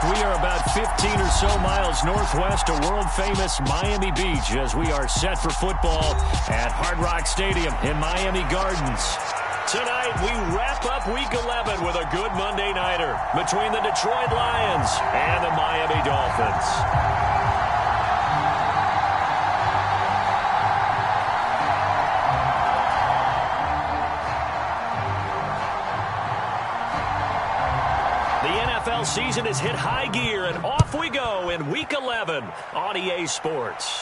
We are about 15 or so miles northwest of world-famous Miami Beach as we are set for football at Hard Rock Stadium in Miami Gardens. Tonight, we wrap up Week 11 with a good Monday nighter between the Detroit Lions and the Miami Dolphins. Season has hit high gear, and off we go in Week 11 on EA Sports.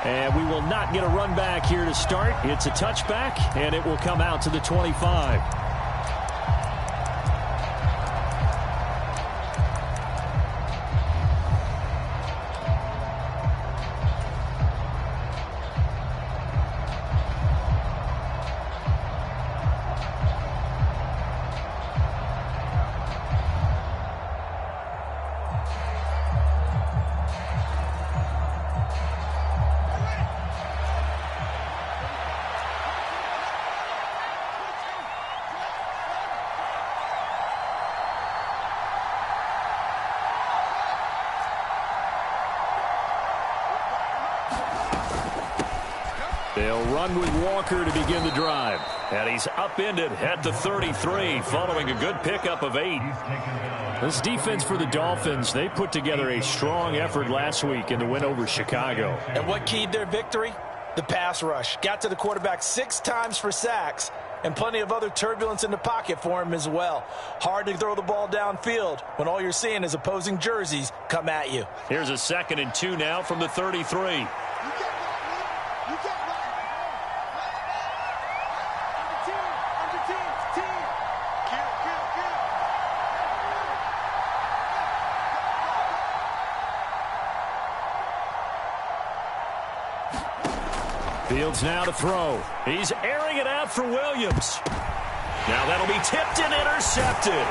And we will not get a run back here to start. It's a touchback, and it will come out to the 25. They'll run with Walker to begin the drive. And he's upended at the 33 following a good pickup of 8. This defense for the Dolphins, they put together a strong effort last week in the win over Chicago. And what keyed their victory? The pass rush. Got to the quarterback 6 times for sacks and plenty of other turbulence in the pocket for him as well. Hard to throw the ball downfield when all you're seeing is opposing jerseys come at you. Here's a 2nd and 2 now from the 33. Fields now to throw. He's airing it out for Williams. Now that'll be tipped and intercepted.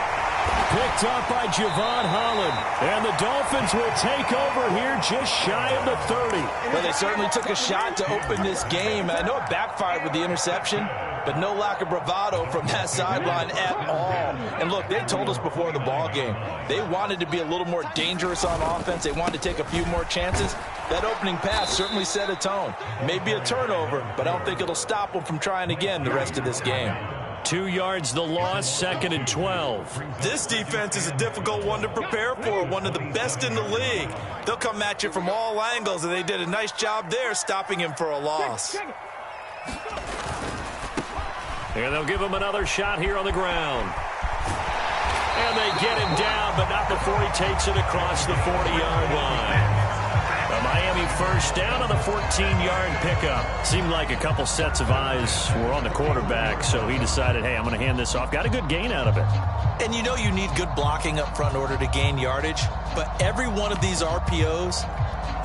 Picked up by Javon Holland. And the Dolphins will take over here just shy of the 30. Well, they certainly took a shot to open this game. I know it backfired with the interception, but no lack of bravado from that sideline at all. And look, they told us before the ball game, they wanted to be a little more dangerous on offense. They wanted to take a few more chances. That opening pass certainly set a tone. Maybe a turnover, but I don't think it'll stop them from trying again the rest of this game. 2 yards the loss, 2nd and 12. This defense is a difficult one to prepare for, one of the best in the league. They'll come at you from all angles, and they did a nice job there stopping him for a loss. And they'll give him another shot here on the ground. And they get him down, but not before he takes it across the 40-yard line. A Miami first down on the 14-yard pickup. Seemed like a couple sets of eyes were on the quarterback, so he decided, hey, I'm going to hand this off. Got a good gain out of it. And you know you need good blocking up front in order to gain yardage, but every one of these RPOs,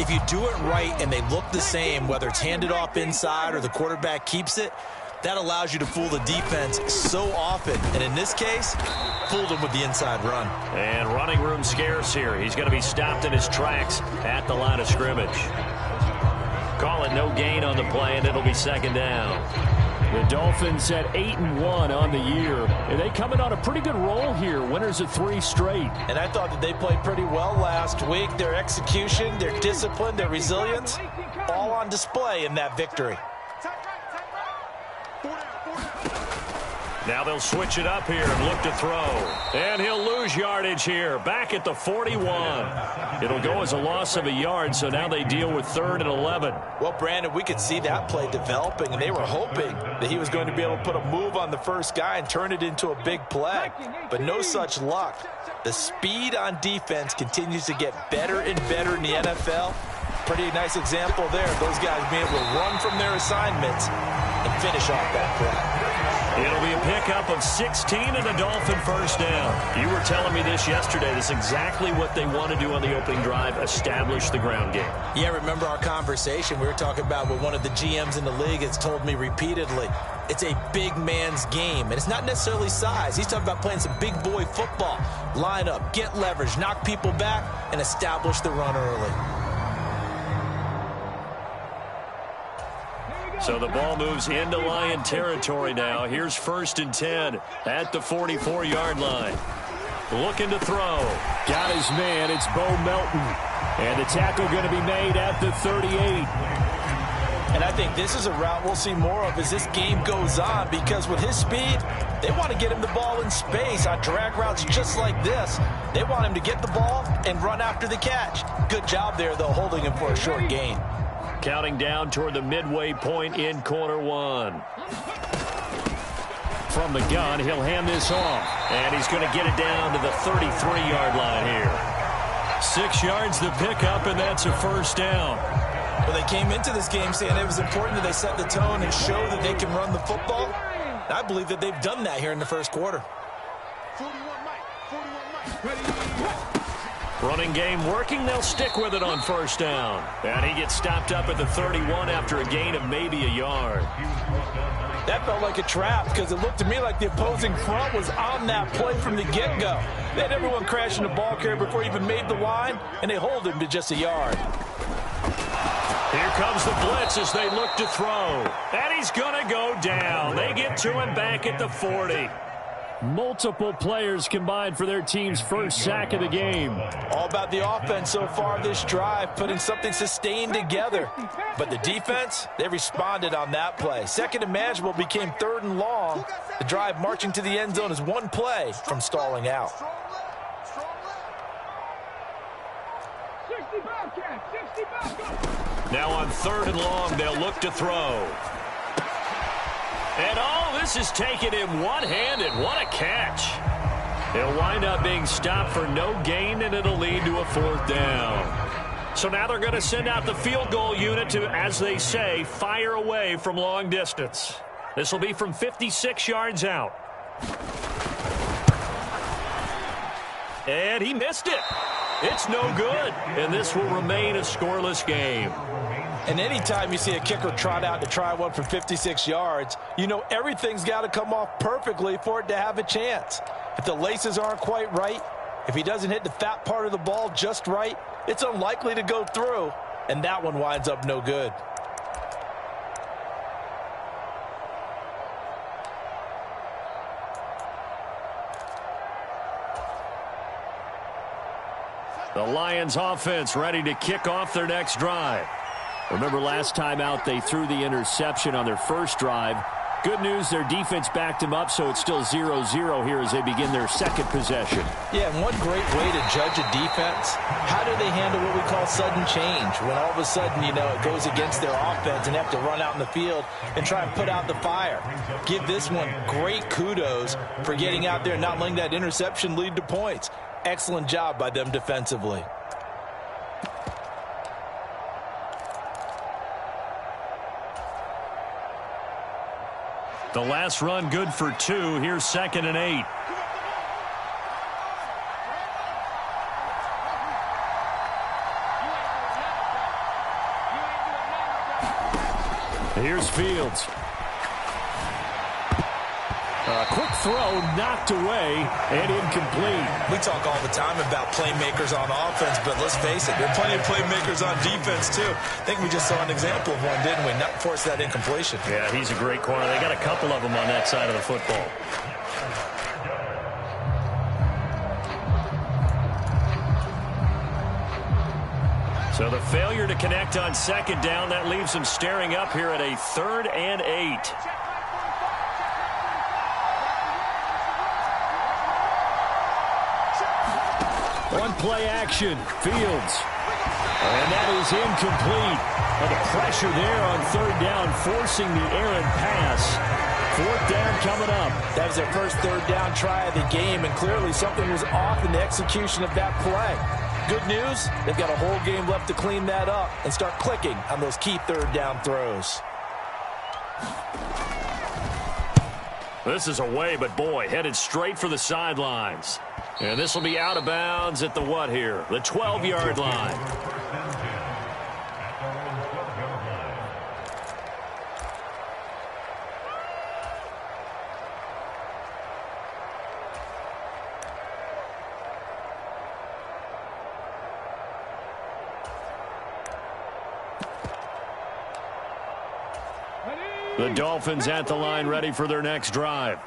if you do it right and they look the same, whether it's handed off inside or the quarterback keeps it, that allows you to fool the defense so often. And in this case, fooled him with the inside run. And running room scarce here. He's going to be stopped in his tracks at the line of scrimmage. Call it no gain on the play, and it'll be 2nd down. The Dolphins at 8-1 on the year. And they come in on a pretty good roll here. Winners of 3 straight. And I thought that they played pretty well last week. Their execution, their discipline, their resilience, all on display in that victory. Now they'll switch it up here and look to throw. And he'll lose yardage here. Back at the 41. It'll go as a loss of a yard, so now they deal with 3rd and 11. Well, Brandon, we could see that play developing, and they were hoping that he was going to be able to put a move on the first guy and turn it into a big play. But no such luck. The speed on defense continues to get better and better in the NFL. Pretty nice example there of those guys being able to run from their assignments and finish off that play. It'll be a pickup of 16 and a Dolphin first down. You were telling me this yesterday. This is exactly what they want to do on the opening drive, establish the ground game. Yeah, remember our conversation. We were talking about what one of the GMs in the league has told me repeatedly. It's a big man's game, and it's not necessarily size. He's talking about playing some big boy football. Line up, get leverage, knock people back, and establish the run early. So the ball moves into Lion territory now. Here's 1st and 10 at the 44-yard line. looking to throw. Got his man. It's Bo Melton. And the tackle going to be made at the 38. And I think this is a route we'll see more of as this game goes on, because with his speed, they want to get him the ball in space on drag routes just like this. They want him to get the ball and run after the catch. Good job there, though, holding him for a short gain. Counting down toward the midway point in quarter one. From the gun, he'll hand this off. And he's going to get it down to the 33-yard line here. 6 yards to pick up, and that's a first down. Well, they came into this game saying it was important that they set the tone and show that they can run the football. I believe that they've done that here in the first quarter. Running game working. They'll stick with it on first down. And he gets stopped up at the 31 after a gain of maybe a yard. That felt like a trap because it looked to me like the opposing front was on that play from the get-go. They had everyone crashing the ball carrier before he even made the line, and they hold him to just a yard. Here comes the blitz as they look to throw. And he's going to go down. They get to him back at the 40. Multiple players combined for their team's first sack of the game. All about the offense so far this drive, putting something sustained together. But the defense, they responded on that play. Second and manageable became 3rd and long. The drive marching to the end zone is one play from stalling out. Now on 3rd and long, they'll look to throw. And oh, this is taking him one-handed. What a catch. He'll wind up being stopped for no gain, and it'll lead to a 4th down. So now they're going to send out the field goal unit to, as they say, fire away from long distance. This will be from 56 yards out. And he missed it. It's no good, and this will remain a scoreless game. And anytime you see a kicker trot out to try one for 56 yards, you know everything's got to come off perfectly for it to have a chance. If the laces aren't quite right, if he doesn't hit the fat part of the ball just right, it's unlikely to go through, and that one winds up no good. The Lions offense ready to kick off their next drive. Remember last time out they threw the interception on their first drive. Good news, their defense backed them up, so it's still 0-0 here as they begin their second possession. Yeah, and one great way to judge a defense, how do they handle what we call sudden change? When all of a sudden, you know, it goes against their offense and they have to run out in the field and try and put out the fire. Give this one great kudos for getting out there and not letting that interception lead to points. Excellent job by them defensively. The last run good for 2. Here's 2nd and 8. Here's Fields. A quick throw knocked away and incomplete. We talk all the time about playmakers on offense, but let's face it, there are plenty of playmakers on defense, too. I think we just saw an example of one, didn't we? Not force that incompletion. Yeah, he's a great corner. They got a couple of them on that side of the football. So the failure to connect on 2nd down, that leaves them staring up here at a 3rd and 8. One play action, Fields. And that is incomplete. And the pressure there on 3rd down, forcing the errant pass. 4th down coming up. That was their first 3rd down try of the game, and clearly something was off in the execution of that play. Good news, they've got a whole game left to clean that up and start clicking on those key 3rd down throws. This is away, but boy, headed straight for the sidelines. And this will be out of bounds at the what here? The 12-yard line. The Dolphins at the line ready for their next drive.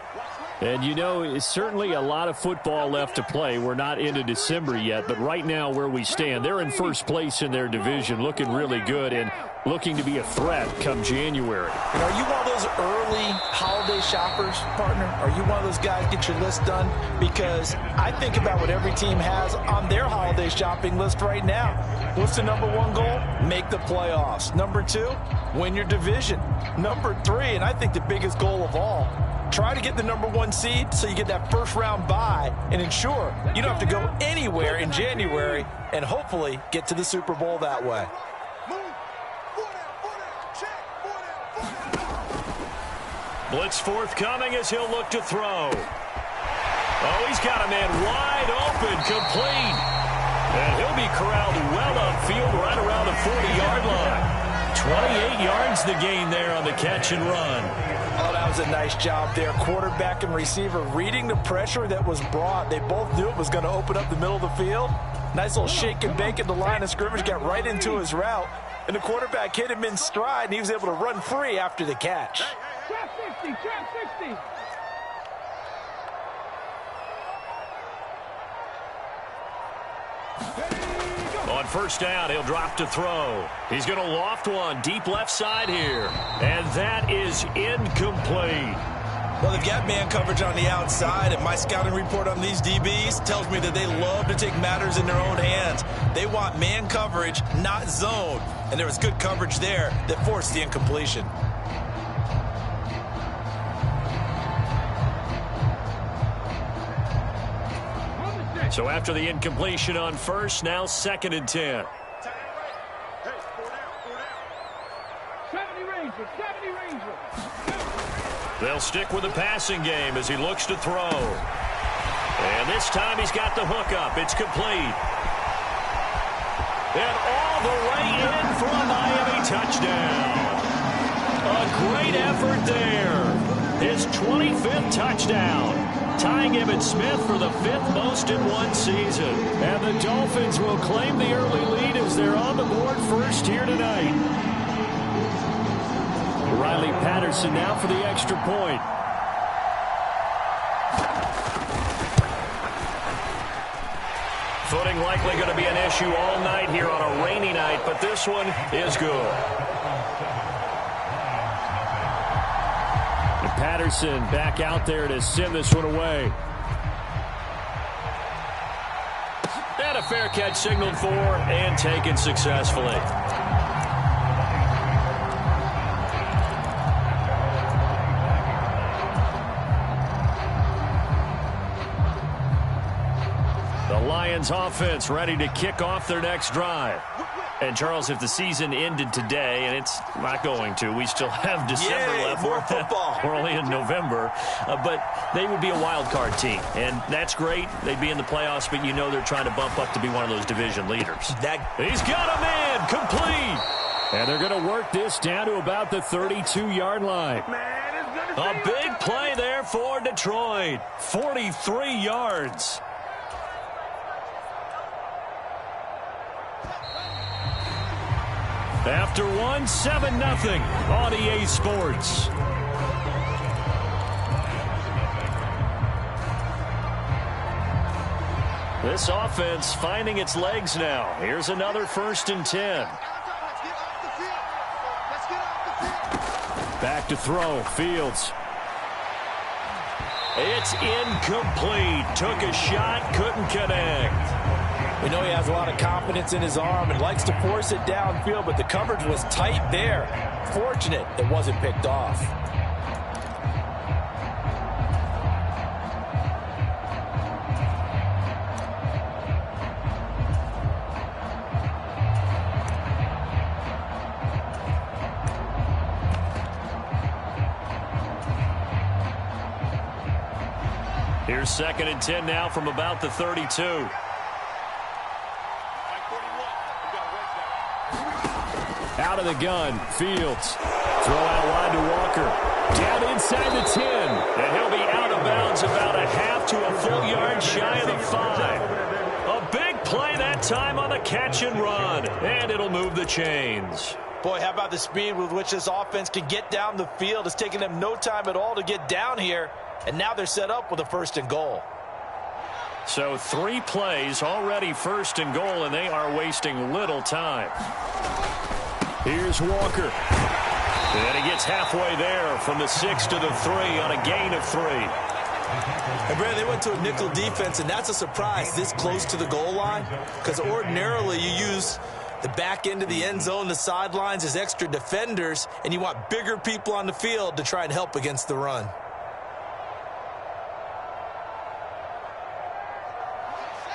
And, you know, it's certainly a lot of football left to play. We're not into December yet, but right now where we stand, they're in first place in their division, looking really good and looking to be a threat come January. And are you one of those early holiday shoppers, partner? Are you one of those guys get your list done? Because I think about what every team has on their holiday shopping list right now. What's the number one goal? Make the playoffs. Number two, win your division. Number three, and I think the biggest goal of all, try to get the number one seed so you get that first round bye and ensure you don't have to go anywhere in January and hopefully get to the Super Bowl that way. Blitz forthcoming as he'll look to throw. Oh, he's got a man wide open, complete. And he'll be corralled well upfield right around the 40-yard line. 28 yards the gain there on the catch and run. Oh, that was a nice job there. Quarterback and receiver reading the pressure that was brought. They both knew it was going to open up the middle of the field. Nice little shake and bake at the line of scrimmage, got right into his route. And the quarterback hit him in stride, and he was able to run free after the catch. Trap 60, trap 60. On first down, he'll drop to throw. He's going to loft one deep left side here. And that is incomplete. Well, they've got man coverage on the outside, and my scouting report on these DBs tells me that they love to take matters in their own hands. They want man coverage, not zone. And there was good coverage there that forced the incompletion. So after the incompletion on first, now 2nd and 10. 70 Ranger, 70 Ranger. They'll stick with the passing game as he looks to throw. And this time he's got the hook up. It's complete. And all the way in for a Miami touchdown. A great effort there. His 25th touchdown. Tying Emmitt Smith for the 5th most in one season. And the Dolphins will claim the early lead as they're on the board first here tonight. Riley Patterson now for the extra point. Footing likely going to be an issue all night here on a rainy night, but this one is good. And Patterson back out there to send this one away. And a fair catch signaled for and taken successfully. Lions offense ready to kick off their next drive. And, Charles, if the season ended today, and it's not going to, we still have December left. More football. We're only in November. But they would be a wild card team. And that's great. They'd be in the playoffs, but you know they're trying to bump up to be one of those division leaders. He's got a man complete. And they're going to work this down to about the 32-yard line. A big play there for Detroit. 43 yards. After one, 7-0 on EA Sports. This offense finding its legs now. Here's another 1st and 10. Back to throw. Fields. It's incomplete. Took a shot, couldn't connect. We know he has a lot of confidence in his arm and likes to force it downfield, but the coverage was tight there. Fortunate it wasn't picked off. Here's 2nd and 10 now from about the 32. Out of the gun, Fields. Throw out wide to Walker. Down inside the 10. And he'll be out of bounds about a half to a full yard shy of the 5. A big play that time on the catch and run. And it'll move the chains. Boy, how about the speed with which this offense can get down the field? It's taking them no time at all to get down here. And now they're set up with a 1st and goal. So 3 plays, already 1st and goal, and they are wasting little time. Here's Walker. And he gets halfway there from the 6 to the 3 on a gain of 3. And Brad, they went to a nickel defense, and that's a surprise this close to the goal line, because ordinarily you use the back end of the end zone, the sidelines as extra defenders, and you want bigger people on the field to try and help against the run.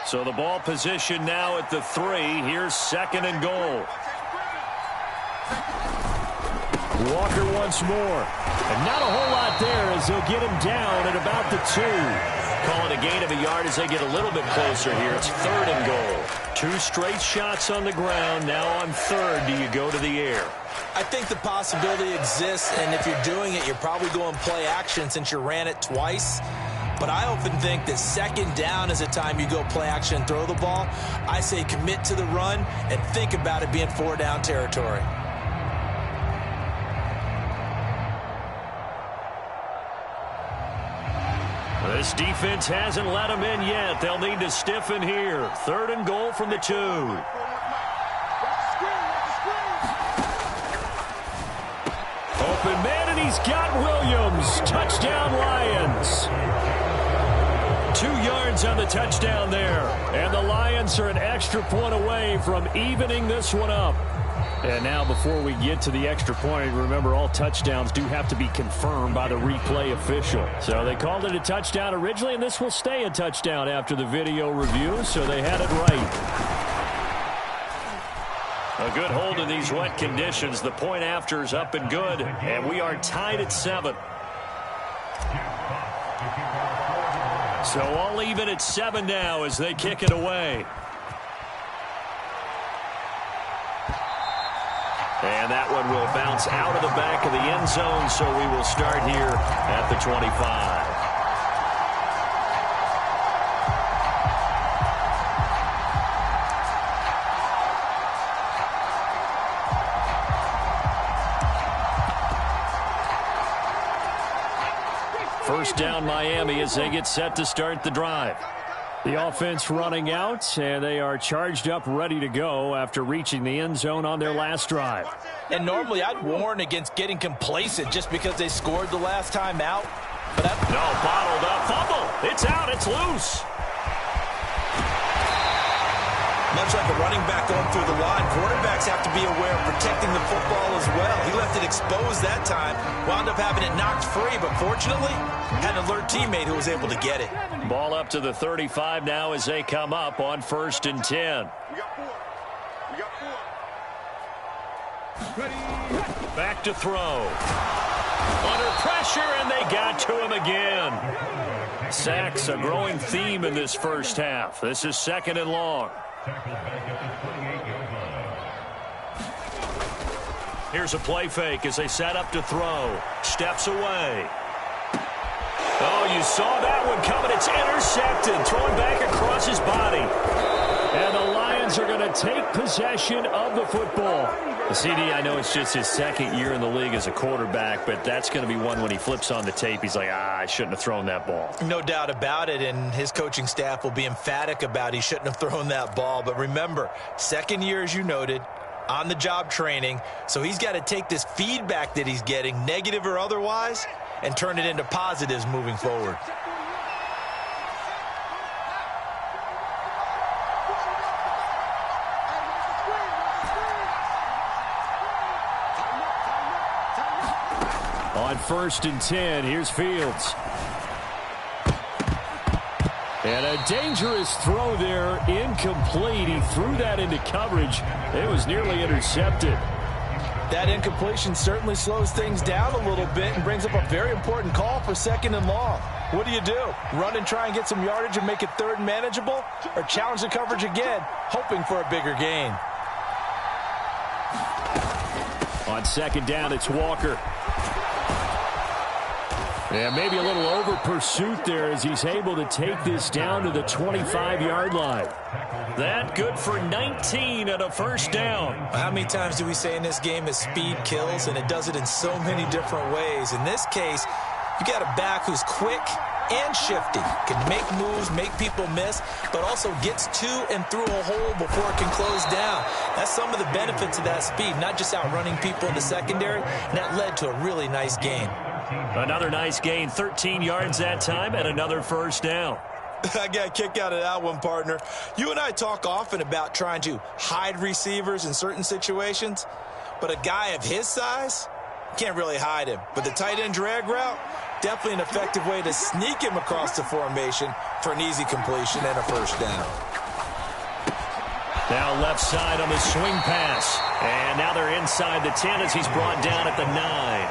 So the ball position now at the 3. Here's 2nd and goal. Walker once more. And not a whole lot there as they'll get him down at about the 2. Call it a gain of a yard as they get a little bit closer here. It's 3rd and goal. 2 straight shots on the ground. Now on 3rd, do you go to the air? I think the possibility exists, and if you're doing it, you're probably going play action since you ran it twice. But I often think that 2nd down is a time you go play action and throw the ball. I say commit to the run and think about it being 4-down territory. This defense hasn't let them in yet. They'll need to stiffen here. 3rd and goal from the 2. Open man, and he's got Williams. Touchdown, Lions. 2 yards on the touchdown there. And the Lions are an extra point away from evening this one up. And now before we get to the extra point, remember all touchdowns do have to be confirmed by the replay official. So they called it a touchdown originally, and this will stay a touchdown after the video review, so they had it right. A good hold in these wet conditions. The point after is up and good, and we are tied at 7. So all even at 7 now as they kick it away. And that one will bounce out of the back of the end zone, so we will start here at the 25. First down, Miami, as they get set to start the drive. The offense running out, and they are charged up, ready to go after reaching the end zone on their last drive. And normally I'd warn against getting complacent just because they scored the last time out. But no, bottled up, fumble. It's out, it's loose. Much like a running back going through the line, quarterbacks have to be aware of protecting the football as well. He left it exposed that time, wound up having it knocked free, but fortunately had an alert teammate who was able to get it. Ball up to the 35 now as they come up on 1st and 10. Back to throw. Under pressure, and they got to him again. Sacks, a growing theme in this first half. This is 2nd and long. Here's a play fake as they set up to throw. Steps away. Oh, you saw that one coming. It's intercepted. Throwing back across his body. And the Lions are going to take possession of the football. The CD, I know it's just his 2nd year in the league as a quarterback, but that's going to be one when he flips on the tape. He's like, I shouldn't have thrown that ball. No doubt about it, and his coaching staff will be emphatic about he shouldn't have thrown that ball. But remember, 2nd year, as you noted, on-the-job training, so he's got to take this feedback that he's getting, negative or otherwise, and turn it into positives moving forward. On 1st and 10, here's Fields. And a dangerous throw there, incomplete. He threw that into coverage. It was nearly intercepted. That incompletion certainly slows things down a little bit and brings up a very important call for 2nd and long. What do? Run and try and get some yardage and make it 3rd and manageable? Or challenge the coverage again, hoping for a bigger gain? On 2nd down, it's Walker. And maybe a little over pursuit there as he's able to take this down to the 25-yard line. That good for 19 at a 1st down. How many times do we say in this game that speed kills, and it does it in so many different ways? In this case, You got a back who's quick and shifty, can make moves, make people miss, but also gets to and through a hole before it can close down. That's some of the benefits of that speed, not just outrunning people in the secondary, and that led to a really nice gain. Another nice gain, 13 yards that time, and another first down. I got a kick out of that one, partner. You and I talk often about trying to hide receivers in certain situations, but a guy of his size can't really hide him. But the tight end drag route, definitely an effective way to sneak him across the formation for an easy completion and a first down. Now left side on the swing pass. And now they're inside the 10 as he's brought down at the 9.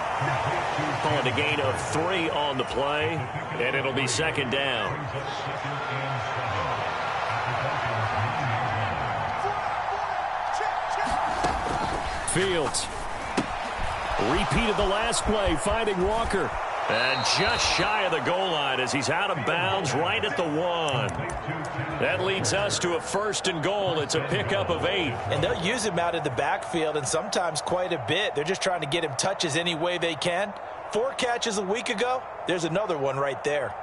Calling a gain of 3 on the play, and it'll be second down. Fields. Repeated the last play, finding Walker. And just shy of the goal line as he's out of bounds right at the 1. That leads us to a first and goal. It's a pickup of 8. And they'll use him out of the backfield, and sometimes quite a bit. They're just trying to get him touches any way they can. 4 catches a week ago. There's another one right there.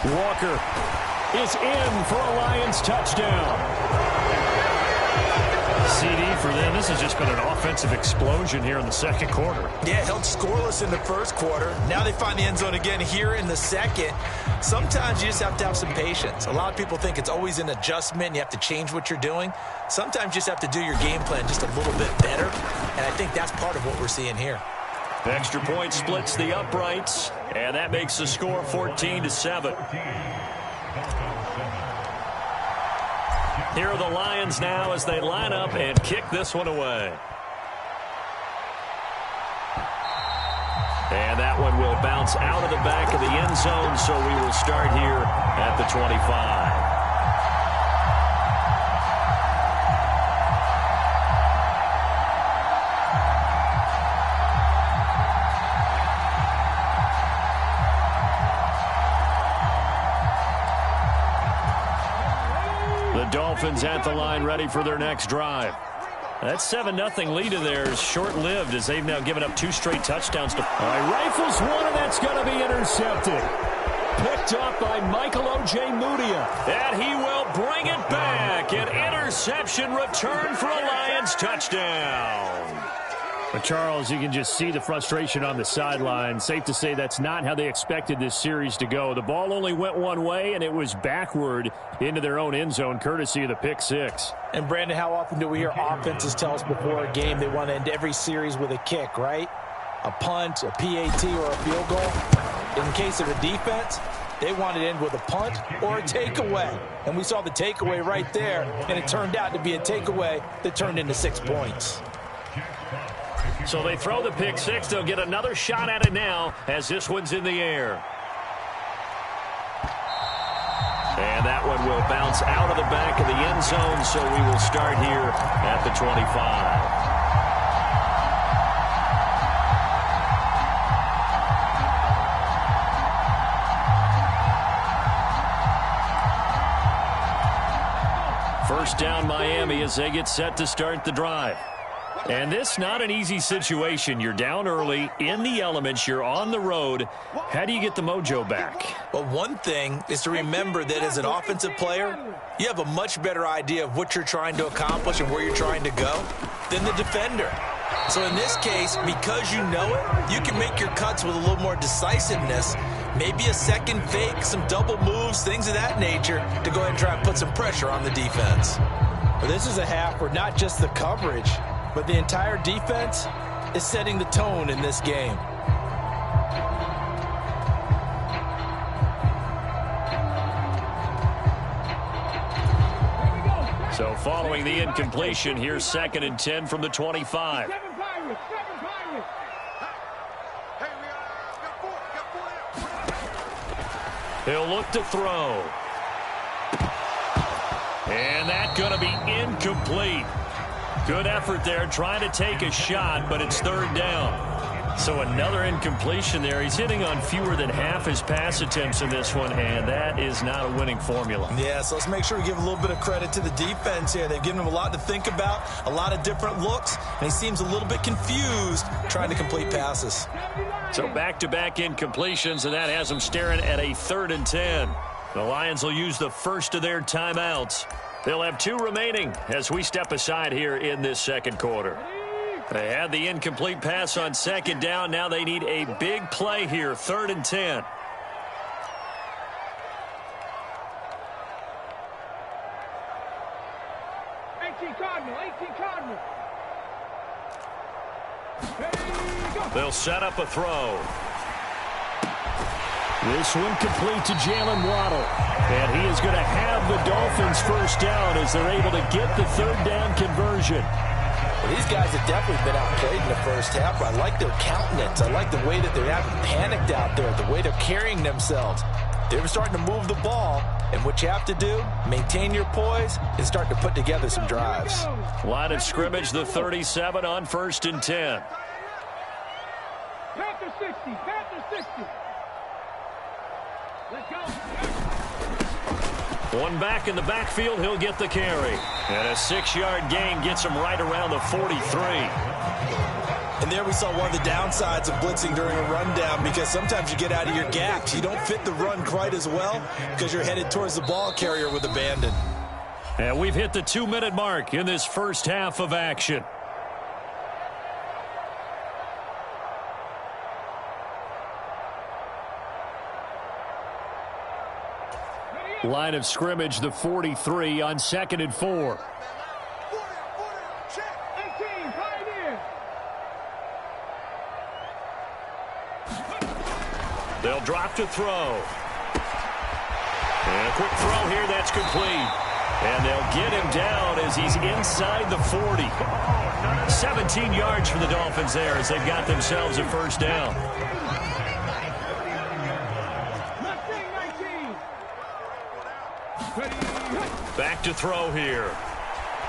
Walker is in for a Lions touchdown. CD for them. This has just been an offensive explosion here in the second quarter. Yeah, held scoreless in the first quarter. Now they find the end zone again here in the second. Sometimes you just have to have some patience. A lot of people think it's always an adjustment. You have to change what you're doing. Sometimes you just have to do your game plan just a little bit better. And I think that's part of what we're seeing here. Extra point splits the uprights, and that makes the score 14-7. Here are the Lions now as they line up and kick this one away. And that one will bounce out of the back of the end zone, so we will start here at the 25. Dolphins at the line ready for their next drive. That 7-0 lead of theirs short-lived as they've now given up 2 straight touchdowns. Rifles one, and that's going to be intercepted. Picked up by Michael Ojemudia. And he will bring it back. An interception return for a Lions touchdown. But Charles, you can just see the frustration on the sideline. Safe to say that's not how they expected this series to go. The ball only went one way, and it was backward into their own end zone, courtesy of the pick 6. And, Brandon, how often do we hear offenses tell us before a game they want to end every series with a kick, right? A punt, a PAT, or a field goal. In the case of a defense, they want to end with a punt or a takeaway. And we saw the takeaway right there, and it turned out to be a takeaway that turned into 6 points. So they throw the pick 6. They'll get another shot at it now as this one's in the air. And that one will bounce out of the back of the end zone, so we will start here at the 25. First down Miami as they get set to start the drive. And this not an easy situation. You're down early, in the elements, you're on the road. How do you get the mojo back? Well, one thing is to remember that as an offensive player, you have a much better idea of what you're trying to accomplish and where you're trying to go than the defender. So in this case, because you know it, you can make your cuts with a little more decisiveness, maybe a second fake, some double moves, things of that nature, to go ahead and try and put some pressure on the defense. Well, this is a half where not just the coverage, but the entire defense is setting the tone in this game. So following the incompletion, here's 2nd and 10 from the 25. He'll look to throw. And that's going to be incomplete. Good effort there trying to take a shot, but it's 3rd down. So another incompletion there. He's hitting on fewer than half his pass attempts in this one, and that is not a winning formula. Yeah, so let's make sure we give a little bit of credit to the defense here. They've given him a lot to think about, a lot of different looks, and he seems a little bit confused trying to complete passes. So back-to-back incompletions, and that has them staring at a 3rd and 10. The Lions will use the first of their timeouts. They'll have 2 remaining as we step aside here in this second quarter. They had the incomplete pass on 2nd down. Now they need a big play here, 3rd and 10. 18 Cardinal. They'll set up a throw. This one complete to Jalen Waddle. And he is going to have the Dolphins first down as they're able to get the 3rd down conversion. Well, these guys have definitely been outplayed in the first half. I like their countenance. I like the way that they haven't panicked out there, the way they're carrying themselves. They're starting to move the ball, and what you have to do, maintain your poise and start to put together some drives. Line of scrimmage, the 37 on 1st and 10. Panther 60. Let's go. One back in the backfield, he'll get the carry. And a 6-yard gain gets him right around the 43. And there we saw one of the downsides of blitzing during a rundown, because sometimes you get out of your gaps. You don't fit the run quite as well because you're headed towards the ball carrier with abandon. And we've hit the 2-minute mark in this first half of action. Line of scrimmage, the 43 on 2nd and 4. 18 Pioneer. They'll drop to throw. And a quick throw here, that's complete. And they'll get him down as he's inside the 40. 17 yards for the Dolphins there as they've got themselves a first down. Back to throw here.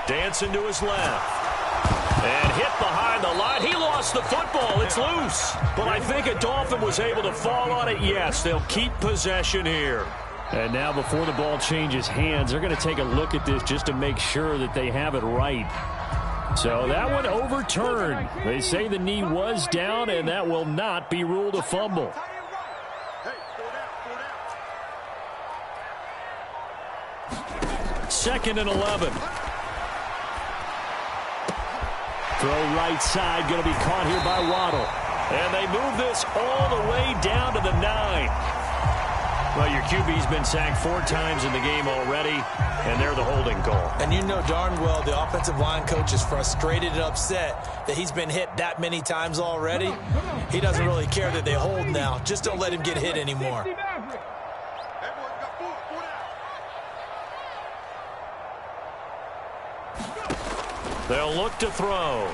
Dancing to his left. And hit behind the line. He lost the football. It's loose. But I think a Dolphin was able to fall on it. Yes, they'll keep possession here. And now before the ball changes hands, they're going to take a look at this just to make sure that they have it right. So that one overturned. They say the knee was down, and that will not be ruled a fumble. Second and 11. Throw right side, going to be caught here by Waddle. And they move this all the way down to the 9. Well, your QB's been sacked 4 times in the game already, and they're the holding call. And you know darn well the offensive line coach is frustrated and upset that he's been hit that many times already. He doesn't really care that they hold now. Just don't let him get hit anymore. They'll look to throw.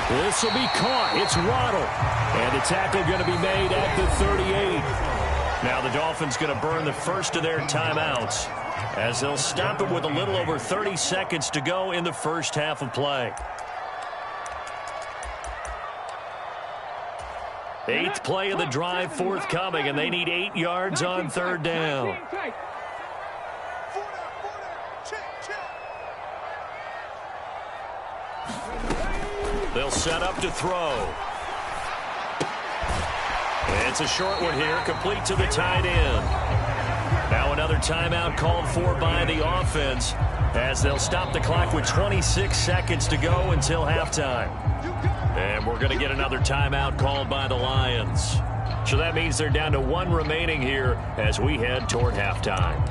This will be caught. It's Waddle. And a tackle going to be made at the 38. Now the Dolphins going to burn the first of their timeouts as they'll stop it with a little over 30 seconds to go in the first half of play. 8th play of the drive forthcoming, and they need 8 yards on 3rd down. They'll set up to throw. It's a short one here, complete to the tight end. Now another timeout called for by the offense as they'll stop the clock with 26 seconds to go until halftime. And we're going to get another timeout called by the Lions. So that means they're down to 1 remaining here as we head toward halftime.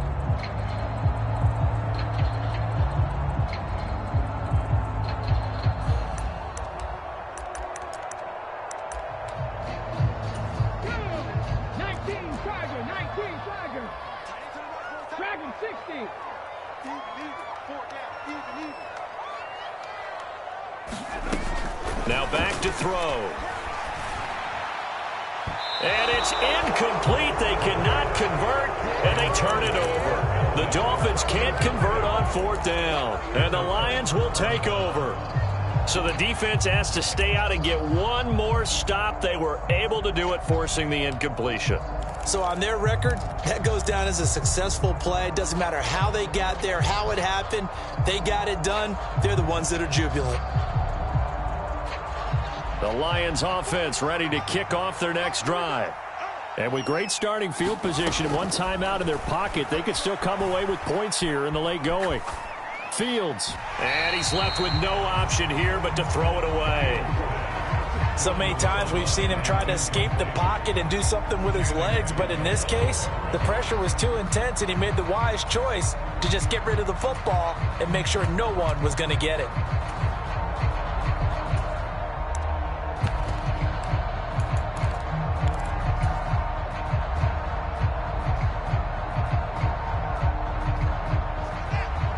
Now back to throw. And it's incomplete. They cannot convert, and they turn it over. The Dolphins can't convert on 4th down, and the Lions will take over. So the defense asked to stay out and get one more stop. They were able to do it, forcing the incompletion. So on their record, that goes down as a successful play. It doesn't matter how they got there, how it happened. They got it done. They're the ones that are jubilant. The Lions offense ready to kick off their next drive. And with great starting field position and one timeout in their pocket, they could still come away with points here in the late going. Fields. And he's left with no option here but to throw it away. So many times we've seen him try to escape the pocket and do something with his legs, but in this case, the pressure was too intense and he made the wise choice to just get rid of the football and make sure no one was going to get it.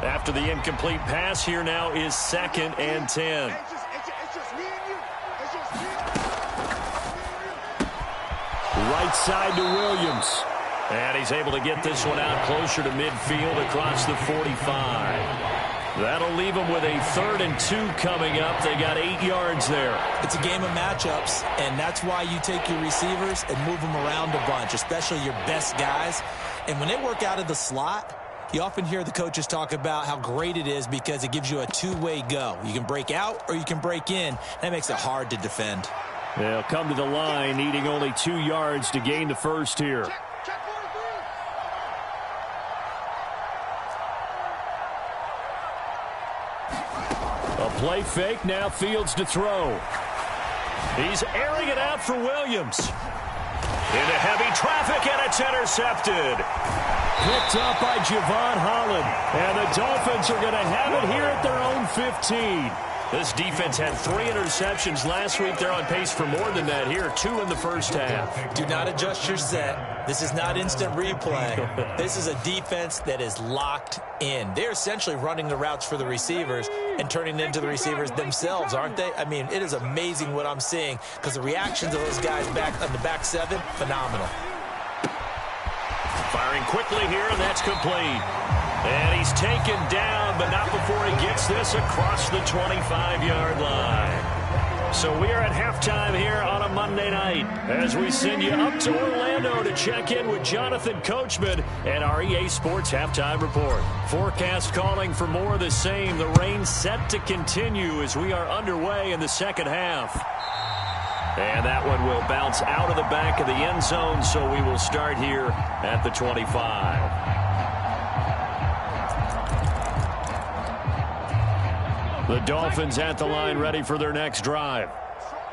After the incomplete pass, here now is 2nd and 10. Right side to Williams. And he's able to get this one out closer to midfield across the 45. That'll leave them with a 3rd and 2 coming up. They got 8 yards there. It's a game of matchups, and that's why you take your receivers and move them around a bunch, especially your best guys. And when they work out of the slot, you often hear the coaches talk about how great it is because it gives you a two-way go. You can break out or you can break in. That makes it hard to defend. They'll come to the line needing only 2 yards to gain the first here. A play fake, now Fields to throw. He's airing it out for Williams. Into heavy traffic, and it's intercepted. Picked up by Javon Holland. And the Dolphins are going to have it here at their own 15. This defense had 3 interceptions last week. They're on pace for more than that here. 2 in the first half. Do not adjust your set. This is not instant replay. This is a defense that is locked in. They're essentially running the routes for the receivers and turning it into the receivers themselves, aren't they? I mean, it is amazing what I'm seeing because the reactions of those guys back on the back 7, phenomenal. Firing quickly here, and that's complete. And he's taken down, but not before he gets this across the 25-yard line. So we are at halftime here on a Monday night as we send you up to Orlando to check in with Jonathan Coachman and our EA Sports Halftime Report. Forecast calling for more of the same. The rain set to continue as we are underway in the second half. And that one will bounce out of the back of the end zone, so we will start here at the 25. The Dolphins at the line ready for their next drive.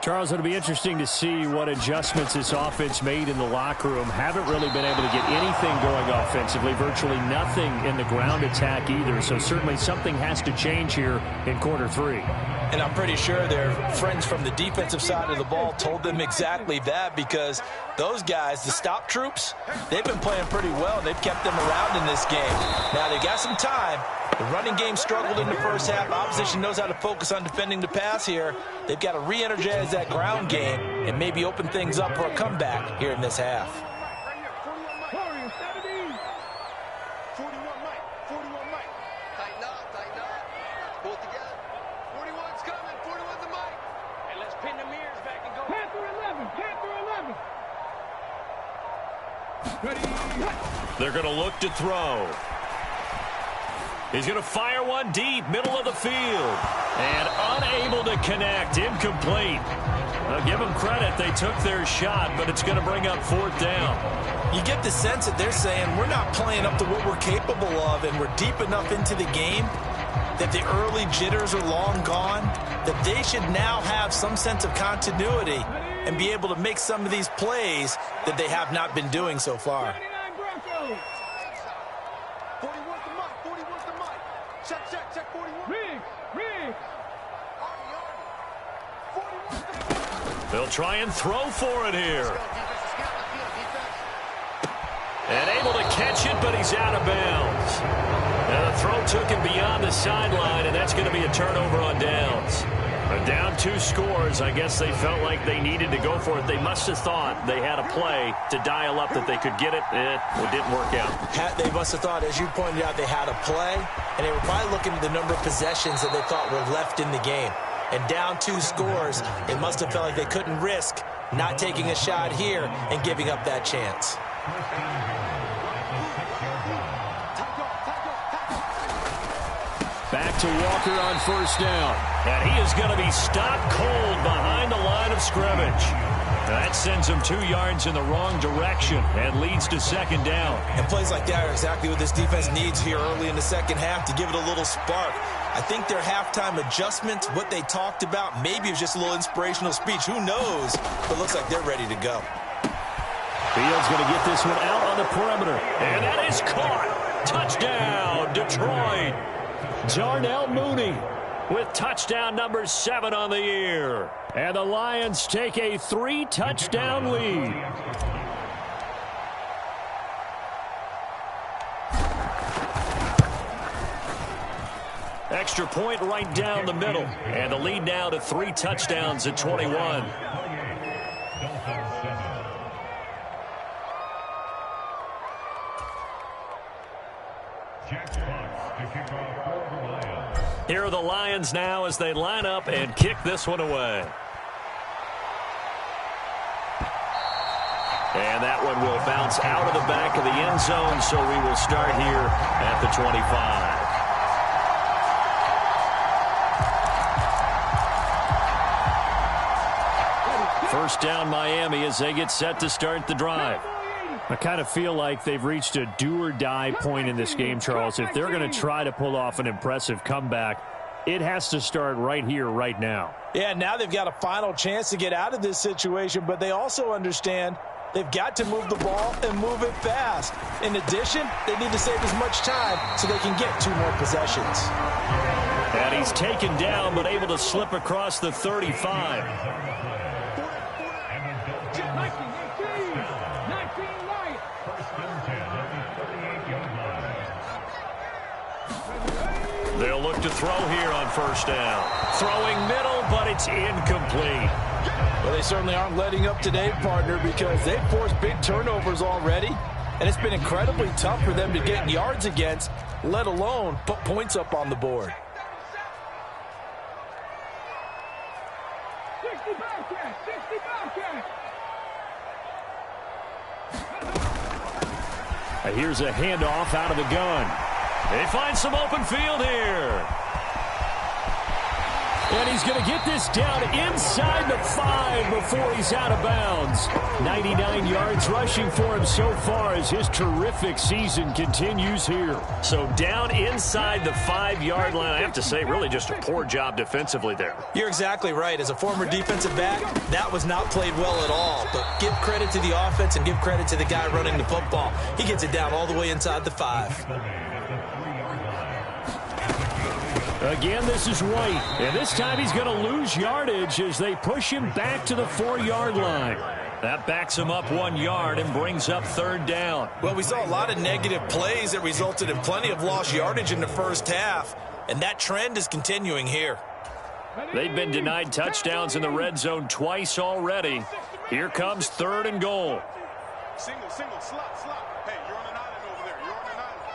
Charles, it'll be interesting to see what adjustments this offense made in the locker room. Haven't really been able to get anything going offensively, virtually nothing in the ground attack either. So certainly something has to change here in quarter 3. And I'm pretty sure their friends from the defensive side of the ball told them exactly that because those guys, the stop troops, they've been playing pretty well. They've kept them around in this game. Now, they got some time. The running game struggled in the first half. Opposition knows how to focus on defending the pass here. They've got to re-energize that ground game and maybe open things up for a comeback here in this half. 41 Mike. 41 Mike. Tighten up. Pull it together. 41's coming. 41's the Mike. And let's pin the mirrors back and go. Panther 11. Ready. They're going to look to throw. He's going to fire one deep, middle of the field. And unable to connect, incomplete. I'll give them credit, they took their shot, but it's going to bring up 4th down. You get the sense that they're saying we're not playing up to what we're capable of, and we're deep enough into the game that the early jitters are long gone, that they should now have some sense of continuity and be able to make some of these plays that they have not been doing so far. 41's the Mike. 41's the Mike. Check 41. Riggs. They'll try and throw for it here. And able to catch it, but he's out of bounds. And the throw took him beyond the sideline, and that's going to be a turnover on downs. Down 2 scores. I guess they felt like they needed to go for it. They must have thought they had a play to dial up that they could get it. It didn't work out. They must have thought, as you pointed out, they had a play, and they were probably looking at the number of possessions that they thought were left in the game. and down 2 scores, they must have felt like they couldn't risk not taking a shot here and giving up that chance. Back to Walker on first down. And he is going to be stopped cold behind the line of scrimmage. That sends him 2 yards in the wrong direction and leads to second down. And plays like that are exactly what this defense needs here early in the second half to give it a little spark. I think their halftime adjustment, what they talked about, maybe it was just a little inspirational speech. Who knows? But it looks like they're ready to go. Fields going to get this one out on the perimeter. And that is caught. Touchdown, Detroit. Darnell Mooney with touchdown number 7 on the year. And the Lions take a 3-touchdown lead. Extra point right down the middle. And the lead now to 3 touchdowns at 21. Here are the Lions now as they line up and kick this one away. And that one will bounce out of the back of the end zone, so we will start here at the 25. First down Miami as they get set to start the drive. I kind of feel like they've reached a do-or-die point in this game, Charles. If they're going to try to pull off an impressive comeback, it has to start right here, right now. Yeah, now they've got a final chance to get out of this situation, but they also understand they've got to move the ball and move it fast. In addition, they need to save as much time so they can get 2 more possessions. And he's taken down but able to slip across the 35. They'll look to throw here on first down. Throwing middle, but it's incomplete. Well, they certainly aren't letting up today, partner, because they've forced big turnovers already, and it's been incredibly tough for them to get yards against, let alone put points up on the board. Here's a handoff out of the gun. They find some open field here. And he's going to get this down inside the 5 before he's out of bounds. 99 yards rushing for him so far as his terrific season continues here. So down inside the 5-yard line. I have to say, really just a poor job defensively there. You're exactly right. As a former defensive back, that was not played well at all. But give credit to the offense and give credit to the guy running the football. He gets it down all the way inside the 5. Again, this is White, and this time he's going to lose yardage as they push him back to the 4-yard line. That backs him up 1 yard and brings up third down. Well, we saw a lot of negative plays that resulted in plenty of lost yardage in the first half, and that trend is continuing here. They've been denied touchdowns in the red zone twice already. Here comes 3rd and goal. Single, slot. Hey, you're on an island over there. You're on an island.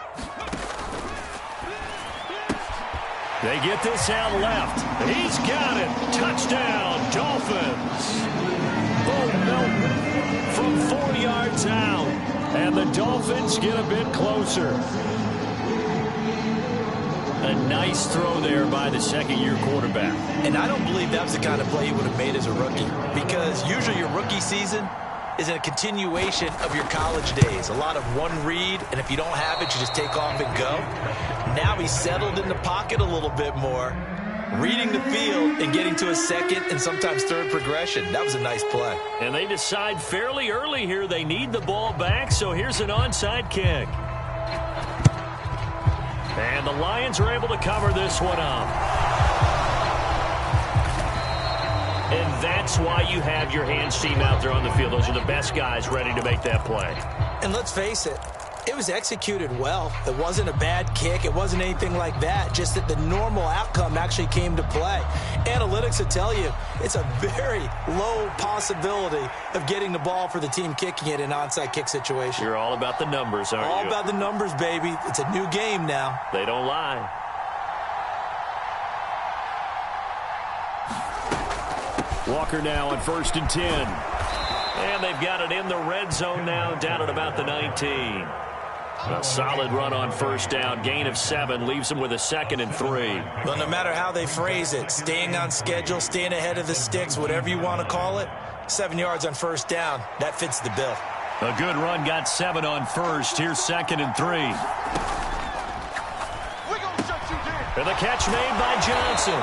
They get this out left. He's got it. Touchdown, Dolphins. Bo Melton from 4 yards out. And the Dolphins get a bit closer. A nice throw there by the second-year quarterback. And I don't believe that was the kind of play he would have made as a rookie, because usually your rookie season is a continuation of your college days. A lot of one read, and if you don't have it, you just take off and go. Now he's settled in the pocket a little bit more, reading the field and getting to a second and sometimes third progression. That was a nice play. And they decide fairly early here they need the ball back, so here's an onside kick. And the Lions are able to cover this one up. And that's why you have your hands team out there on the field. Those are the best guys ready to make that play. And let's face it, it was executed well. It wasn't a bad kick. It wasn't anything like that. Just that the normal outcome actually came to play. Analytics will tell you it's a very low possibility of getting the ball for the team kicking it in an onside kick situation. You're all about the numbers, aren't you? All about the numbers, baby. It's a new game now. They don't lie. Walker now on 1st and 10. And they've got it in the red zone now, down at about the 19. A solid run on 1st down. Gain of 7 leaves them with a 2nd and 3. Well, no matter how they phrase it, staying on schedule, staying ahead of the sticks, whatever you want to call it, 7 yards on 1st down, that fits the bill. A good run, got 7 on 1st. Here's 2nd and 3. And the catch made by Johnson.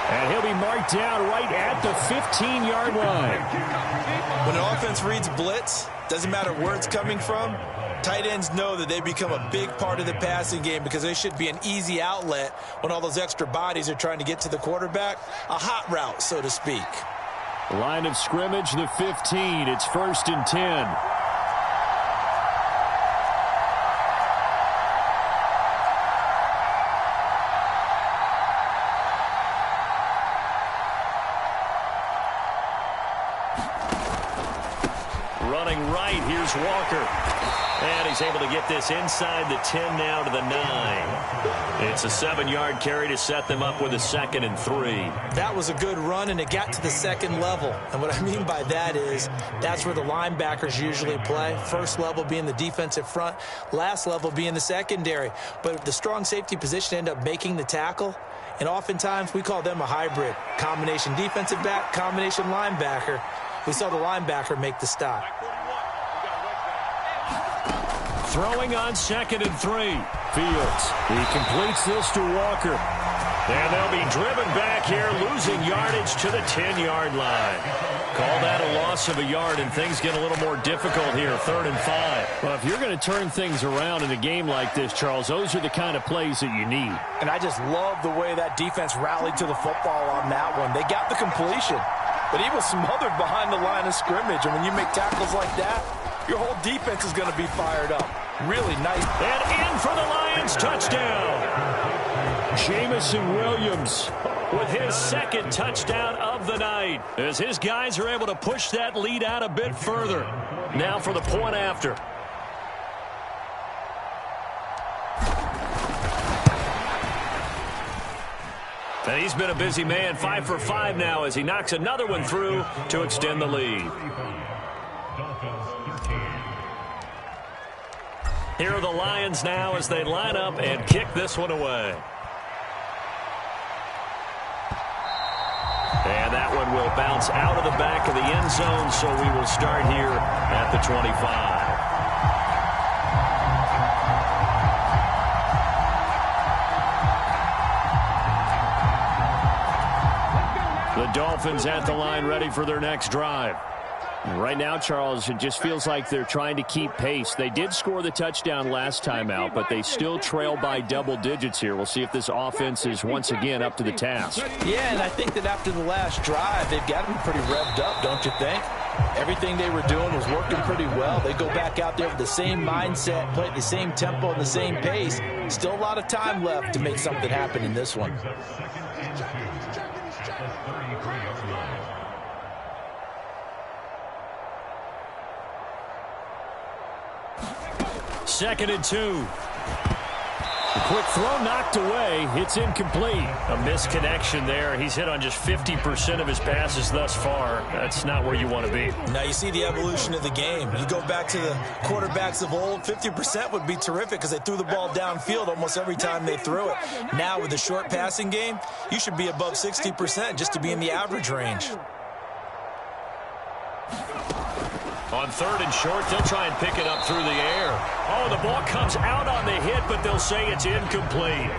And he'll be marked down right at the 15-yard line. When an offense reads blitz, doesn't matter where it's coming from, tight ends know that they become a big part of the passing game because they should be an easy outlet when all those extra bodies are trying to get to the quarterback. A hot route, so to speak. Line of scrimmage, the 15. It's 1st and 10. Running right, here's Walker. And he's able to get this inside the 10 now to the 9. It's a 7-yard carry to set them up with a 2nd and 3. That was a good run, and it got to the 2nd level. And what I mean by that is that's where the linebackers usually play. First level being the defensive front, last level being the secondary. But the strong safety position ended up making the tackle. And oftentimes we call them a hybrid. Combination defensive back, combination linebacker. We saw the linebacker make the stop. Throwing on 2nd and 3. Fields. He completes this to Walker. And they'll be driven back here, losing yardage to the 10-yard line. Call that a loss of a yard, and things get a little more difficult here, 3rd and 5. Well, if you're going to turn things around in a game like this, Charles, those are the kind of plays that you need. And I just love the way that defense rallied to the football on that one. They got the completion, but he was smothered behind the line of scrimmage. And when you make tackles like that, your whole defense is going to be fired up. Really nice. And in for the Lions, touchdown. Jamison Williams with his 2nd touchdown of the night as his guys are able to push that lead out a bit further. Now for the point after. And he's been a busy man, 5 for 5 now as he knocks another one through to extend the lead. Here are the Lions now as they line up and kick this one away. And that one will bounce out of the back of the end zone, so we will start here at the 25. The Dolphins at the line ready for their next drive. Right now, Charles, it just feels like they're trying to keep pace. They did score the touchdown last time out, but they still trail by double digits here. We'll see if this offense is once again up to the task. Yeah, and I think that after the last drive, they've got to be pretty revved up, don't you think? Everything they were doing was working pretty well. They go back out there with the same mindset, play at the same tempo and the same pace. Still a lot of time left to make something happen in this one. 2nd and 2. A quick throw knocked away. It's incomplete. A misconnection there. He's hit on just 50% of his passes thus far. That's not where you want to be. Now you see the evolution of the game. You go back to the quarterbacks of old, 50% would be terrific because they threw the ball downfield almost every time they threw it. Now with the short passing game, you should be above 60% just to be in the average range. On 3rd and short, they'll try and pick it up through the air. Oh, the ball comes out on the hit, but they'll say it's incomplete.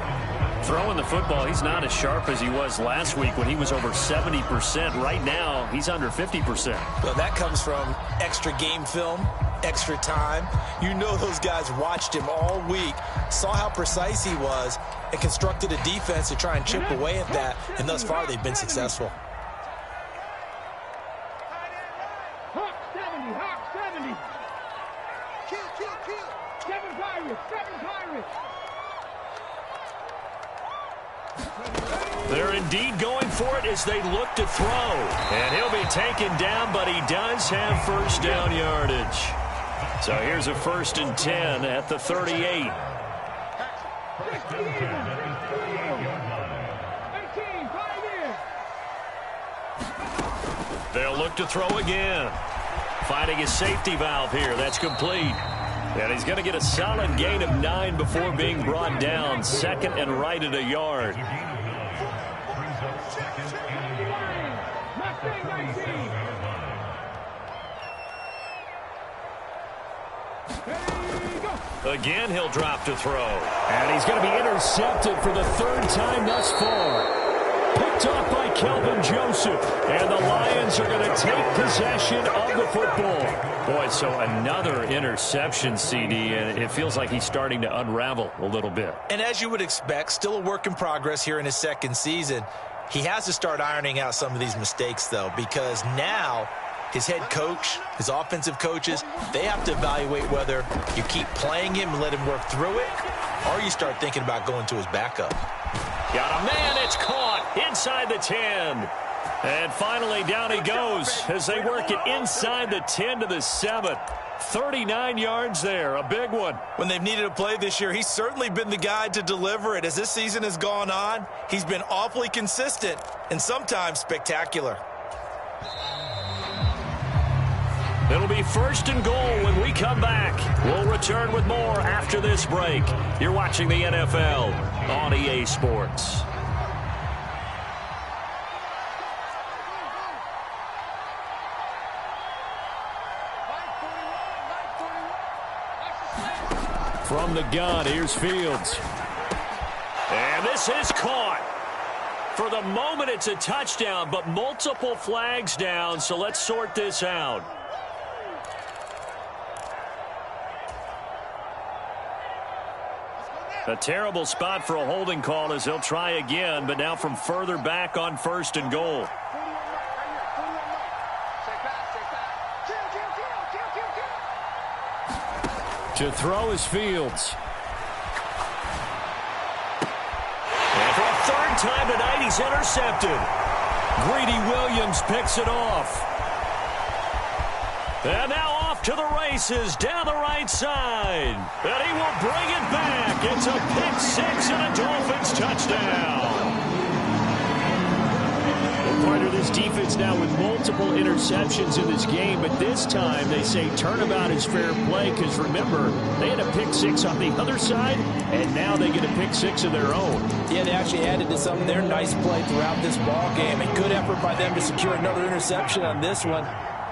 Throwing the football, he's not as sharp as he was last week when he was over 70%. Right now, he's under 50%. Well, that comes from extra game film, extra time. You know those guys watched him all week, saw how precise he was, and constructed a defense to try and chip away at that, and thus far they've been successful. They're indeed going for it as they look to throw. And he'll be taken down, but he does have 1st down yardage. So here's a 1st and 10 at the 38. They'll look to throw again. Finding his safety valve here. That's complete. And he's going to get a solid gain of 9 before being brought down. Second and right at a yard. Again, he'll drop to throw. And he's going to be intercepted for the 3rd time thus far. Picked off by Kelvin Joseph. And the Lions are going to take possession of the football. Boy, so another interception, CD, and it feels like he's starting to unravel a little bit. And as you would expect, still a work in progress here in his second season. He has to start ironing out some of these mistakes, though, because now his head coach, his offensive coaches, they have to evaluate whether you keep playing him and let him work through it, or you start thinking about going to his backup. Got a man, it's caught inside the 10. And finally down he goes as they work it inside the 10 to the 7. 39 yards there, a big one. When they've needed a play this year, he's certainly been the guy to deliver it. As this season has gone on, he's been awfully consistent and sometimes spectacular. It'll be 1st and goal when we come back. We'll return with more after this break. You're watching the NFL on EA Sports. From the gun, here's Fields. And this is caught. For the moment, it's a touchdown, but multiple flags down, so let's sort this out. A terrible spot for a holding call as they'll try again, but now from further back on 1st and goal. To throw is Fields. And for a 3rd time tonight, he's intercepted. Greedy Williams picks it off. And now off to the races down the right side. And he will bring it back. It's a pick 6 and a Dolphins touchdown. Part of this defense now with multiple interceptions in this game, but this time they say turnabout is fair play because remember, they had a pick 6 on the other side, and now they get a pick 6 of their own. Yeah, they actually added to some of their nice play throughout this ball game. A good effort by them to secure another interception on this one.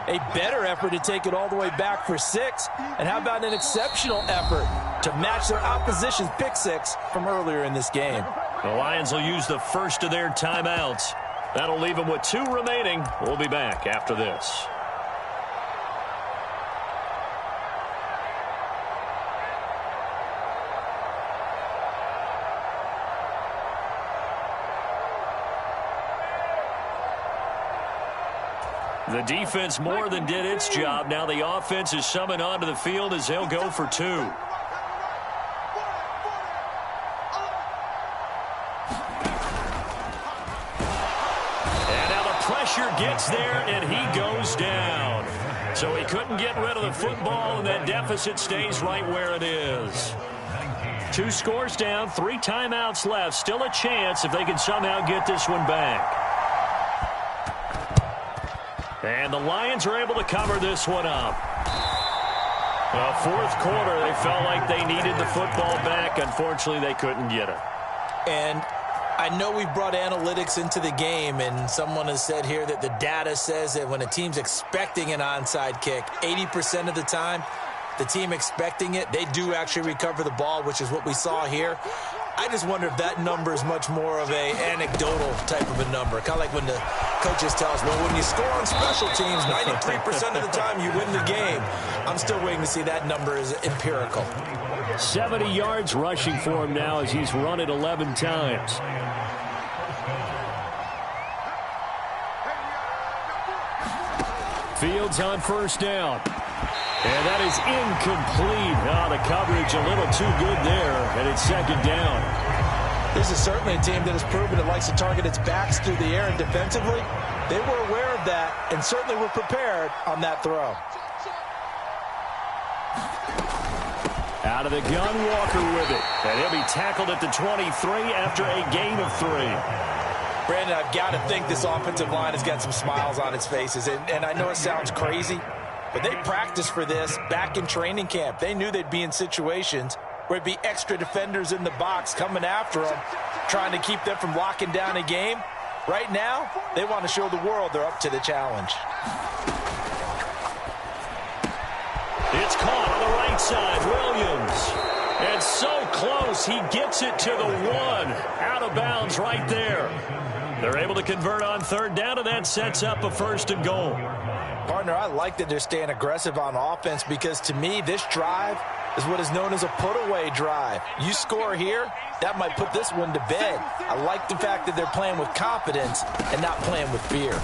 A better effort to take it all the way back for 6. And how about an exceptional effort to match their opposition's pick 6 from earlier in this game? The Lions will use the first of their timeouts. That'll leave them with 2 remaining. We'll be back after this. The defense more than did its job. Now the offense is summoned onto the field as they'll go for 2. Pressure gets there, and he goes down. So he couldn't get rid of the football, and that deficit stays right where it is. 2 scores down, 3 timeouts left. Still a chance if they can somehow get this one back. And the Lions are able to cover this one up. Well, 4th quarter, they felt like they needed the football back. Unfortunately, they couldn't get it. And I know we brought analytics into the game, and someone has said here that the data says that when a team's expecting an onside kick, 80% of the time, the team expecting it, they do actually recover the ball, which is what we saw here. I just wonder if that number is much more of a anecdotal type of a number. Kind of like when the coaches tell us, well, when you score on special teams, 93% of the time you win the game. I'm still waiting to see that number is empirical. 70 yards rushing for him now as he's run it 11 times. Fields on 1st down. And that is incomplete. Oh, the coverage a little too good there, and it's 2nd down. This is certainly a team that has proven it likes to target its backs through the air, and defensively, they were aware of that and certainly were prepared on that throw. Out of the gun, Walker with it. And he'll be tackled at the 23 after a gain of 3. Brandon, I've got to think this offensive line has got some smiles on its faces. And I know it sounds crazy, but they practiced for this back in training camp. They knew they'd be in situations where it'd be extra defenders in the box coming after them, trying to keep them from locking down a game. Right now, they want to show the world they're up to the challenge. It's caught on the right side. Williams. And so close, he gets it to the 1. Out of bounds right there. They're able to convert on third down, and that sets up a 1st and goal. Partner, I like that they're staying aggressive on offense because, to me, this drive is what is known as a put-away drive. You score here, that might put this one to bed. I like the fact that they're playing with confidence and not playing with fear.